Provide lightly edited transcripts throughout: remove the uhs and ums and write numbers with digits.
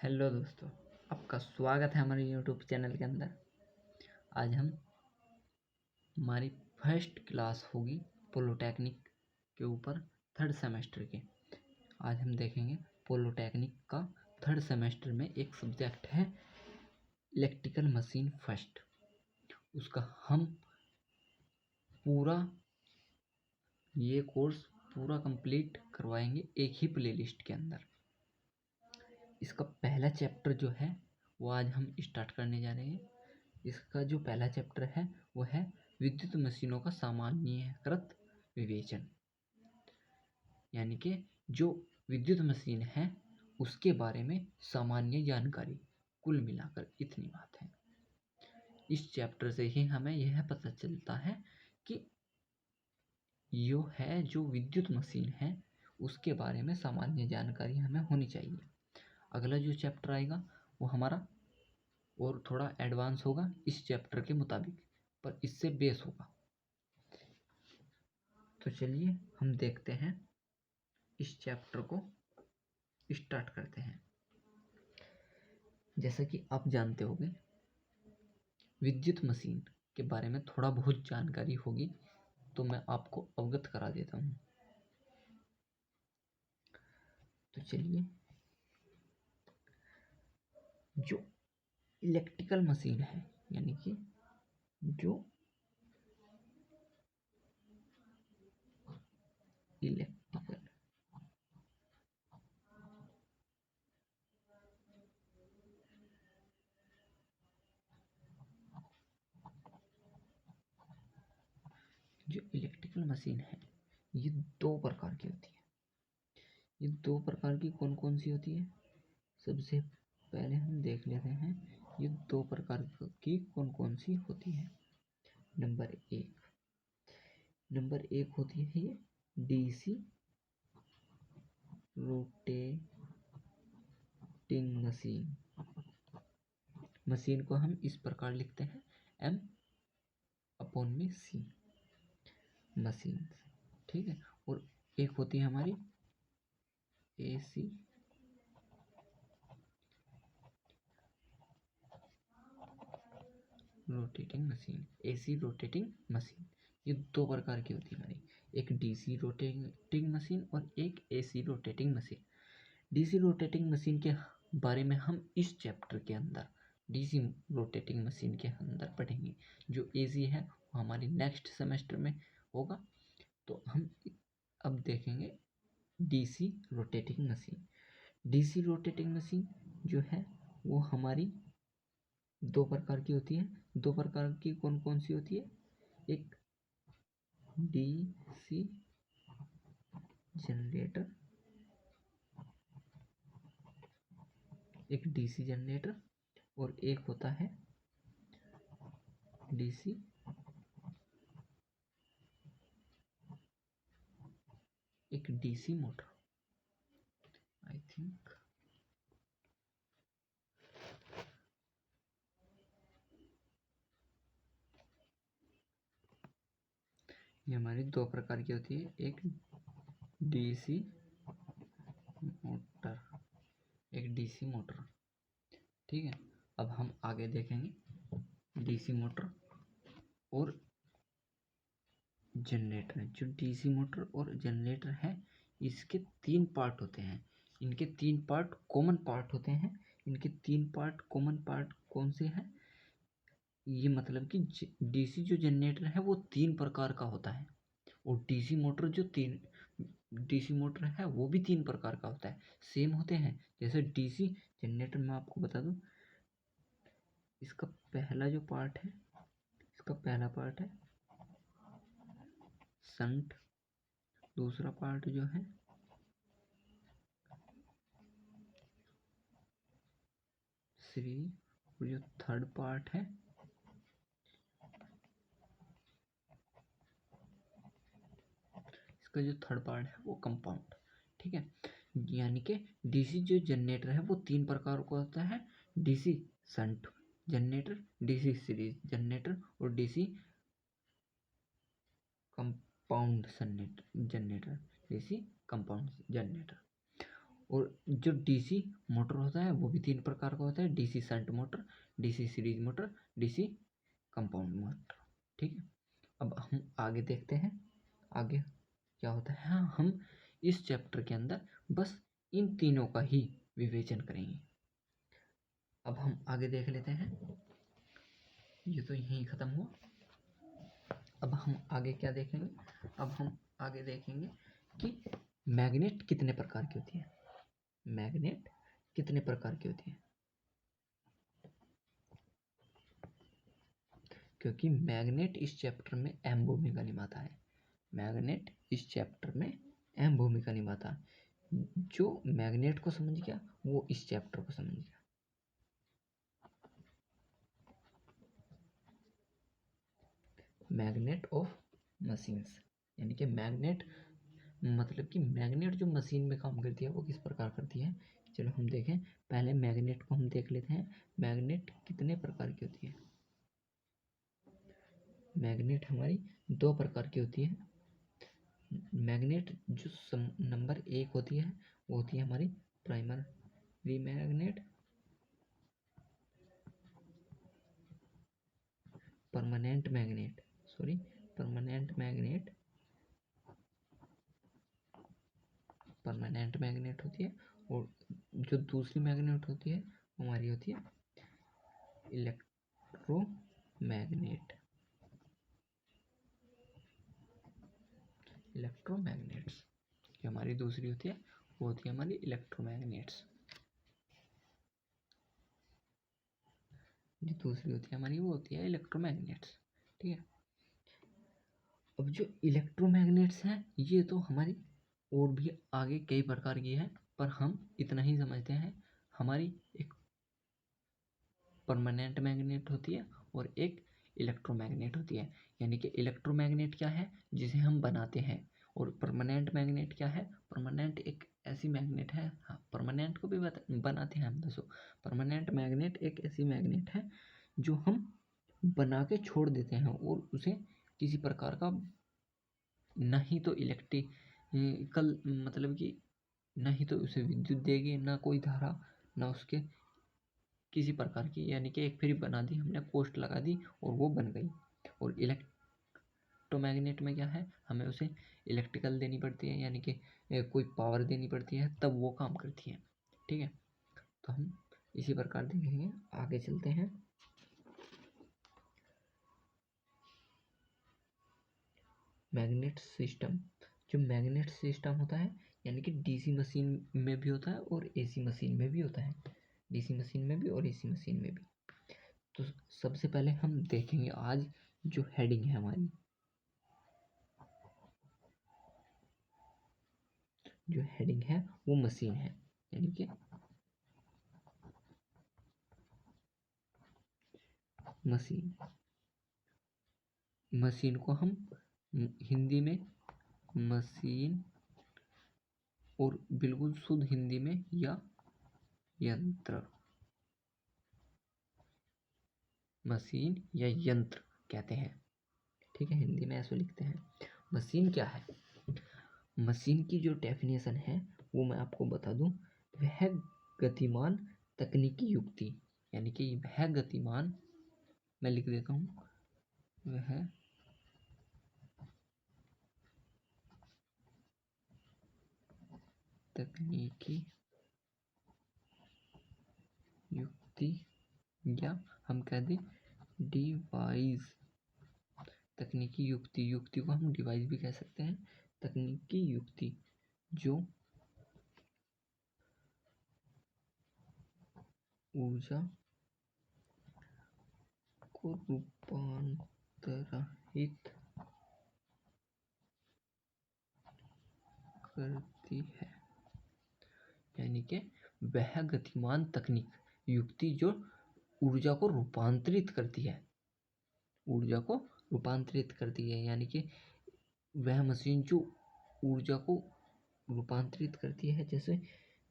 Hello दोस्तों, आपका स्वागत है हमारे यूट्यूब चैनल के अंदर। आज हमारी फर्स्ट क्लास होगी पोलोटेक्निक के ऊपर थर्ड सेमेस्टर के। आज हम देखेंगे पोलोटेक्निक का थर्ड सेमेस्टर में एक सब्जेक्ट है इलेक्ट्रिकल मशीन फर्स्ट। उसका हम पूरा ये कोर्स पूरा कंप्लीट करवाएंगे एक ही प्लेलिस्ट के अंदर। इसका पहला चैप्टर जो है वो आज हम स्टार्ट करने जा रहे हैं। इसका जो पहला चैप्टर है वो है विद्युत मशीनों का सामान्यीकृत विवेचन, यानी कि जो विद्युत मशीन है उसके बारे में सामान्य जानकारी। कुल मिलाकर इतनी बात है। इस चैप्टर से ही हमें यह पता चलता है कि जो विद्युत मशीन है उसके बारे में सामान्य जानकारी हमें होनी चाहिए। अगला जो चैप्टर आएगा वो हमारा और थोड़ा एडवांस होगा इस चैप्टर के मुताबिक, पर इससे बेस होगा। तो चलिए हम देखते हैं, इस चैप्टर को स्टार्ट करते हैं। जैसा कि आप जानते होंगे विद्युत मशीन के बारे में थोड़ा बहुत जानकारी होगी, तो मैं आपको अवगत करा देता हूँ। तो चलिए, जो इलेक्ट्रिकल मशीन है यानी कि जो इलेक्ट्रिकल मशीन है ये दो प्रकार की होती है। ये दो प्रकार की कौन कौन सी होती है, सबसे पहले हम देख लेते हैं ये दो प्रकार की कौन कौन सी होती है। नंबर एक होती है ये डीसी रोटेटिंग मशीन को हम इस प्रकार लिखते हैं M/C मशीन, ठीक है। और एक होती है हमारी AC रोटेटिंग मशीन। ये दो प्रकार की होती है हमारी, एक डीसी रोटेटिंग मशीन और एक AC rotating machine. DC rotating machine के बारे में हम इस चैप्टर के अंदर डीसी रोटेटिंग मशीन के अंदर पढ़ेंगे। जो AC है वो हमारी नेक्स्ट सेमेस्टर में होगा। तो हम अब देखेंगे DC rotating machine. DC rotating machine जो है वो हमारी दो प्रकार की होती है। दो प्रकार की कौन कौन सी होती है, एक डीसी जनरेटर, और एक होता है डीसी मोटर। आई थिंक ये हमारी दो प्रकार की होती है, एक डीसी मोटर, ठीक है। अब हम आगे देखेंगे डीसी मोटर और जनरेटर। जो डीसी मोटर और जनरेटर है इसके तीन पार्ट होते हैं। इनके तीन पार्ट कॉमन पार्ट होते हैं। इनके तीन पार्ट कॉमन पार्ट कौन से हैं, ये मतलब कि डीसी जो जनरेटर है वो तीन प्रकार का होता है, और डीसी मोटर है वो भी तीन प्रकार का होता है, सेम होते हैं। जैसे डीसी जनरेटर मैं आपको बता दूं, इसका पहला पार्ट है शंट, दूसरा पार्ट जो है सीरीज, और जो थर्ड पार्ट है इसका जो थर्ड पार्ट है वो कंपाउंड, ठीक है। यानी कि डीसी जो जनरेटर है वो तीन प्रकार का होता है, DC shunt generator, DC series generator और डीसी कंपाउंड जनरेटर। और जो डीसी मोटर होता है वो भी 3 प्रकार का होता है, DC shunt motor, DC series motor, DC compound motor. ठीक है, अब हम आगे देखते हैं आगे क्या होता है। हाँ, हम इस चैप्टर के अंदर बस इन तीनों का ही विवेचन करेंगे। अब हम आगे देख लेते हैं, ये तो यहीं ख़त्म हुआ। अब हम आगे क्या देखेंगे, अब हम आगे देखेंगे कि मैग्नेट कितने प्रकार की होती है, मैग्नेट कितने प्रकार की होती है। क्योंकि मैग्नेट इस चैप्टर में अहम भूमिका निभाता है, मैग्नेट इस चैप्टर में अहम भूमिका निभाता है। जो मैग्नेट को समझ गया वो इस चैप्टर को समझ गया। मैग्नेट ऑफ मशीन्स, यानी कि मैग्नेट मतलब कि मैग्नेट जो मशीन में काम करती है वो किस प्रकार करती है। चलो हम देखें, पहले मैग्नेट को हम देख लेते हैं, मैग्नेट कितने प्रकार की होती है। मैग्नेट हमारी 2 प्रकार की होती है। मैग्नेट जो नंबर 1 होती है वो होती है हमारी primary magnet, permanent magnet, sorry permanent magnet, permanent magnet होती है। और जो दूसरी मैग्नेट होती है वो हमारी होती है इलेक्ट्रोमैग्नेट, इलेक्ट्रोमैग्नेट्स। जो हमारी दूसरी होती है वो होती है हमारी इलेक्ट्रोमैग्नेट्स, जो दूसरी होती है हमारी वो होती है इलेक्ट्रोमैग्नेट्स। ठीक है, अब जो इलेक्ट्रोमैग्नेट्स हैं ये तो हमारी और भी आगे कई प्रकार की है, पर हम इतना ही समझते हैं। हमारी एक परमानेंट मैग्नेट होती है और एक इलेक्ट्रोमैग्नेट होती है। यानी कि इलेक्ट्रोमैग्नेट क्या है जिसे हम बनाते हैं, और परमानेंट मैग्नेट क्या है, परमानेंट एक ऐसी मैग्नेट है, हाँ परमानेंट को भी बनाते हैं हम। दोस्तों परमानेंट मैग्नेट एक ऐसी मैग्नेट है जो हम बना के छोड़ देते हैं और उसे किसी प्रकार का नहीं तो इलेक्ट्रिकल मतलब कि नहीं तो उसे विद्युत देगी, ना कोई धारा, ना उसके किसी प्रकार की, यानी कि एक फिर बना दी हमने, पोस्ट लगा दी और वो बन गई। और इलेक्ट्रोमैग्नेट में क्या है, हमें उसे इलेक्ट्रिकल देनी पड़ती है, यानी कि कोई पावर देनी पड़ती है तब वो काम करती है। ठीक है, तो हम इसी प्रकार देखेंगे। आगे चलते हैं, मैग्नेट सिस्टम। जो मैग्नेट सिस्टम होता है यानी कि डीसी मशीन में भी होता है और एसी मशीन में भी होता है, डीसी मशीन में भी और एसी मशीन में भी। तो सबसे पहले हम देखेंगे आज जो हेडिंग है हमारी, जो हेडिंग है वो मशीन है, यानी कि मशीन। मशीन को हम हिंदी में मशीन और बिल्कुल शुद्ध हिंदी में या यंत्र, मशीन या यंत्र कहते हैं। ठीक है, हिंदी में ऐसे लिखते हैं। मशीन क्या है, मशीन की जो डेफिनेशन है वो मैं आपको बता दूं, वह गतिमान तकनीकी युक्ति, यानी कि वह गतिमान, मैं लिख देता हूँ, वह तकनीकी युक्ति, या हम कह दें डिवाइस, तकनीकी युक्ति, युक्ति को हम डिवाइस भी कह सकते हैं। तकनीकी युक्ति जो ऊर्जा को रूपांतरित करती है, यानी कि वह गतिमान तकनीक युक्ति जो ऊर्जा को रूपांतरित करती है, ऊर्जा को रूपांतरित करती है, यानी कि वह मशीन जो ऊर्जा को रूपांतरित करती है,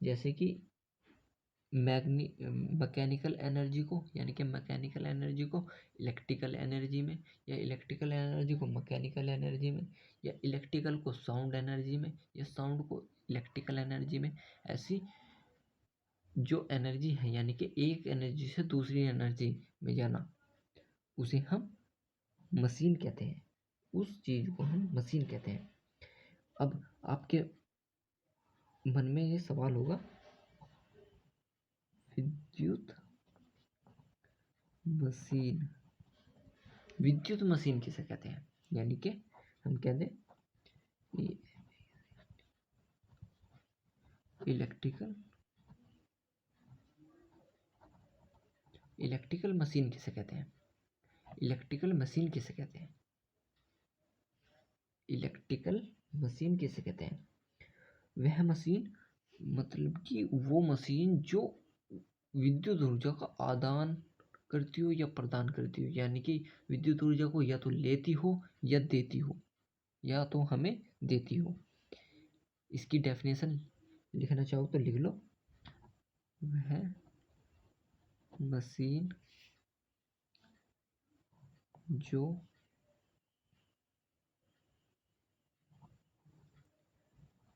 जैसे कि मैकेनिकल एनर्जी को, यानी कि मैकेनिकल एनर्जी को इलेक्ट्रिकल एनर्जी में, या इलेक्ट्रिकल एनर्जी को मैकेनिकल एनर्जी में, या इलेक्ट्रिकल को साउंड एनर्जी में, या साउंड को इलेक्ट्रिकल एनर्जी में ऐसी जो एनर्जी है यानी कि एक एनर्जी से दूसरी एनर्जी में जाना, उसे हम मशीन कहते हैं। उस चीज को हम मशीन कहते हैं। अब आपके मन में ये सवाल होगा, विद्युत मशीन, विद्युत मशीन किसे कहते हैं? यानी कि हम कहते हैं इलेक्ट्रिकल मशीन किसे कहते हैं? इलेक्ट्रिकल मशीन किसे कहते हैं? इलेक्ट्रिकल मशीन किसे कहते हैं? वह मशीन मतलब कि वो मशीन जो विद्युत ऊर्जा का आदान करती हो या प्रदान करती हो, यानी कि विद्युत ऊर्जा को या तो लेती हो या देती हो, या तो हमें देती हो। इसकी डेफिनेशन लिखना चाहो तो लिख लो, वह मशीन जो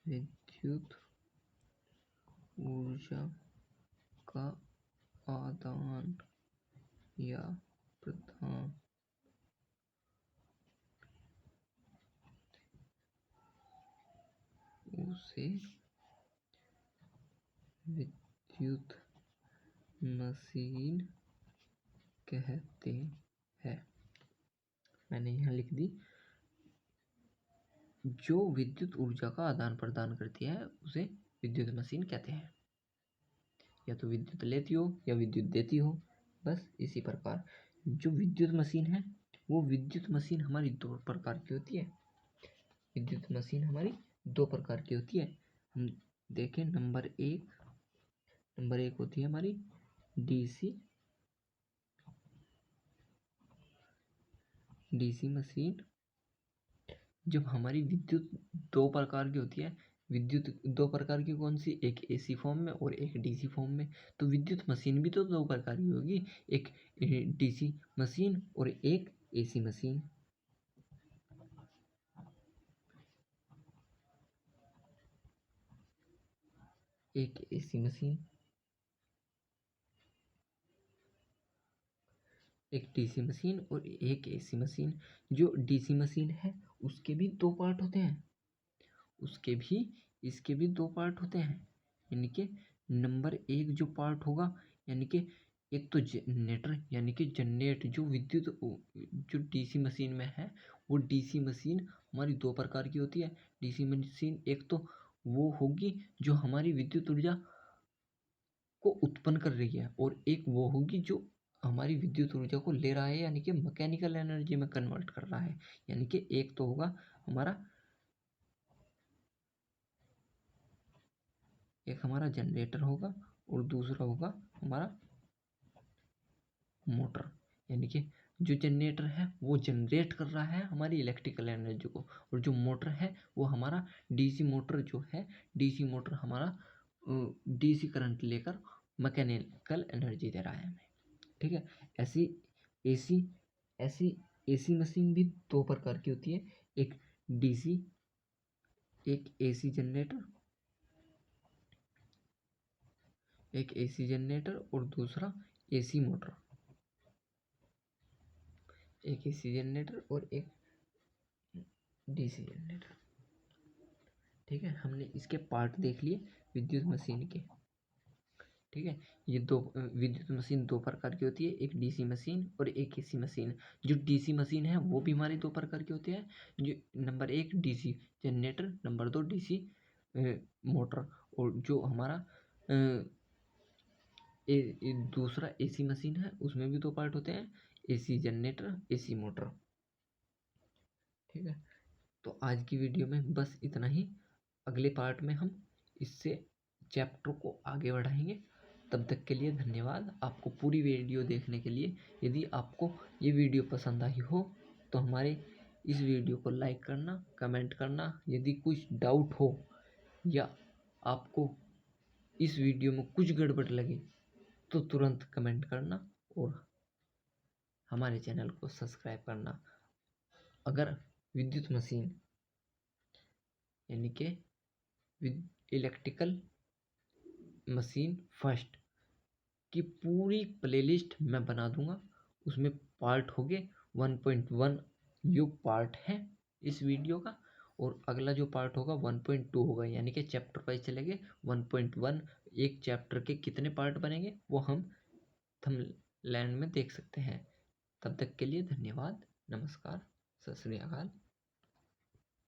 विद्युत ऊर्जा का आदान या प्रदान उसे विद्युत मशीन कहते हैं। मैंने यहाँ लिख दी, जो विद्युत ऊर्जा का आदान प्रदान करती है उसे विद्युत मशीन कहते हैं। या तो विद्युत लेती हो या विद्युत देती हो, बस इसी प्रकार जो विद्युत मशीन है वो विद्युत मशीन हमारी दो प्रकार की होती है। विद्युत मशीन हमारी दो प्रकार की होती है। हम देखें, नंबर एक होती है हमारी डीसी मशीन। जब हमारी विद्युत दो प्रकार की होती है, विद्युत दो प्रकार की कौन सी? एक एसी फॉर्म में और एक डीसी फॉर्म में। तो विद्युत मशीन भी तो दो प्रकार की होगी, एक डीसी मशीन और एक एसी मशीन। एक एसी मशीन, एक डीसी मशीन और एक एसी मशीन। जो डीसी मशीन है उसके भी दो पार्ट होते हैं, इसके भी दो पार्ट होते हैं। यानी कि नंबर एक जो पार्ट होगा, यानी कि एक तो जनरेटर, यानी कि जनरेट जो विद्युत जो डीसी मशीन में है, वो डीसी मशीन हमारी दो प्रकार की होती है। डीसी मशीन एक तो वो होगी जो हमारी विद्युत ऊर्जा को उत्पन्न कर रही है, और एक वो होगी जो हमारी विद्युत ऊर्जा को ले रहा है, यानी कि मैकेनिकल एनर्जी में कन्वर्ट कर रहा है। यानी कि एक तो होगा हमारा जनरेटर होगा और दूसरा होगा हमारा मोटर। यानी कि जो जनरेटर है वो जनरेट कर रहा है हमारी इलेक्ट्रिकल एनर्जी को, और जो मोटर है वो हमारा डीसी मोटर जो है, डीसी मोटर हमारा डीसी करंट लेकर मैकेनिकल एनर्जी दे रहा है हमें। ठीक है। ऐसी एसी मशीन भी दो प्रकार की होती है, एक डीसी, एक एसी जनरेटर, और दूसरा एसी मोटर। एक एसी जनरेटर और एक डीसी जनरेटर। ठीक है, हमने इसके पार्ट देख लिए विद्युत मशीन के। ठीक है, ये दो विद्युत मशीन दो प्रकार की होती है, एक डीसी मशीन और एक एसी मशीन। जो डीसी मशीन है वो भी हमारी दो प्रकार की होती है, जो नंबर एक डीसी जनरेटर, नंबर दो डीसी मोटर। और जो हमारा दूसरा एसी मशीन है उसमें भी दो पार्ट होते हैं, एसी जनरेटर, एसी मोटर। ठीक है, तो आज की वीडियो में बस इतना ही। अगले पार्ट में हम इससे चैप्टर को आगे बढ़ाएंगे। तब तक के लिए धन्यवाद आपको पूरी वीडियो देखने के लिए। यदि आपको ये वीडियो पसंद आई हो तो हमारे इस वीडियो को लाइक करना, कमेंट करना। यदि कुछ डाउट हो या आपको इस वीडियो में कुछ गड़बड़ लगे तो तुरंत कमेंट करना और हमारे चैनल को सब्सक्राइब करना। अगर विद्युत मशीन यानी कि इलेक्ट्रिकल मशीन फर्स्ट की पूरी प्लेलिस्ट मैं बना दूंगा। उसमें पार्ट हो गए 1.1 युग पार्ट है इस वीडियो का, और अगला जो पार्ट होगा 1.2 होगा, यानी कि चैप्टर वाइज चलेंगे। 1.1 एक चैप्टर के कितने पार्ट बनेंगे वो हम थंबनेल में देख सकते हैं। तब तक के लिए धन्यवाद, नमस्कार, सत श्री अकाल।